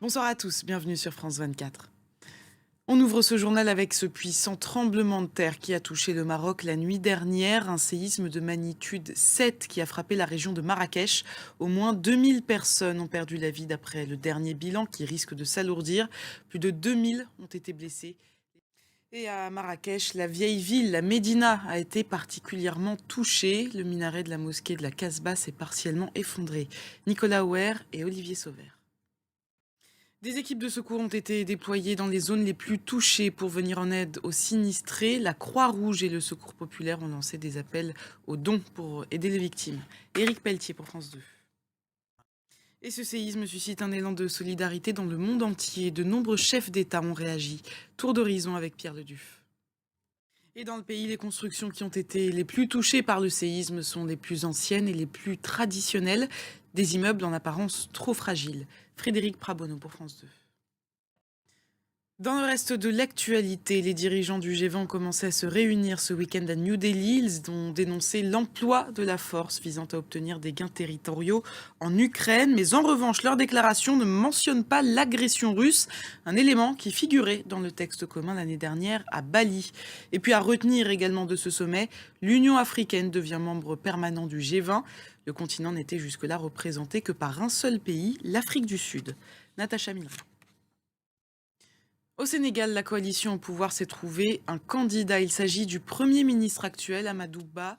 Bonsoir à tous, bienvenue sur France 24. On ouvre ce journal avec ce puissant tremblement de terre qui a touché le Maroc la nuit dernière, un séisme de magnitude 7 qui a frappé la région de Marrakech. Au moins 2000 personnes ont perdu la vie d'après le dernier bilan qui risque de s'alourdir. Plus de 2000 ont été blessés. Et à Marrakech, la vieille ville, la Médina, a été particulièrement touchée. Le minaret de la mosquée de la Casbah s'est partiellement effondré. Nicolas Houer et Olivier Sauvert. Des équipes de secours ont été déployées dans les zones les plus touchées pour venir en aide aux sinistrés. La Croix-Rouge et le Secours populaire ont lancé des appels aux dons pour aider les victimes. Éric Pelletier pour France 2. Et ce séisme suscite un élan de solidarité dans le monde entier. De nombreux chefs d'État ont réagi. Tour d'horizon avec Pierre Leduf. Et dans le pays, les constructions qui ont été les plus touchées par le séisme sont les plus anciennes et les plus traditionnelles. Des immeubles en apparence trop fragiles. Frédéric Prabono pour France 2. Dans le reste de l'actualité, les dirigeants du G20 ont commencé à se réunir ce week-end à New Delhi. Ils ont dénoncé l'emploi de la force visant à obtenir des gains territoriaux en Ukraine. Mais en revanche, leur déclaration ne mentionne pas l'agression russe, un élément qui figurait dans le texte commun l'année dernière à Bali. Et puis à retenir également de ce sommet, l'Union africaine devient membre permanent du G20. Le continent n'était jusque-là représenté que par un seul pays, l'Afrique du Sud. Natacha Milra. Au Sénégal, la coalition au pouvoir s'est trouvée un candidat. Il s'agit du Premier ministre actuel, Amadou Ba.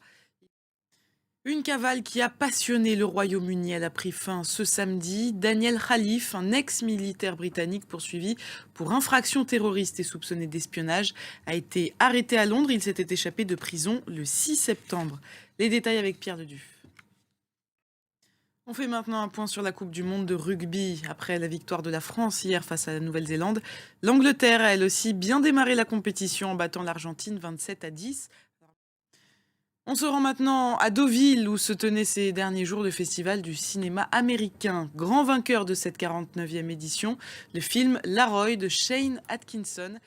Une cavale qui a passionné le Royaume-Uni. Elle a pris fin ce samedi. Daniel Khalif, un ex-militaire britannique poursuivi pour infraction terroriste et soupçonné d'espionnage, a été arrêté à Londres. Il s'était échappé de prison le 6 septembre. Les détails avec Pierre Leduf. On fait maintenant un point sur la Coupe du Monde de rugby. Après la victoire de la France hier face à la Nouvelle-Zélande, l'Angleterre a elle aussi bien démarré la compétition en battant l'Argentine 27-10. On se rend maintenant à Deauville où se tenait ces derniers jours le festival du cinéma américain. Grand vainqueur de cette 49e édition, le film Laroy de Shane Atkinson.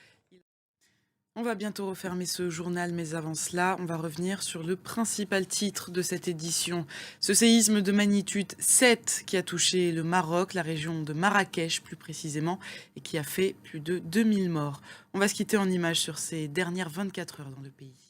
On va bientôt refermer ce journal, mais avant cela, on va revenir sur le principal titre de cette édition. Ce séisme de magnitude 7 qui a touché le Maroc, la région de Marrakech plus précisément, et qui a fait plus de 2000 morts. On va se quitter en images sur ces dernières 24 heures dans le pays.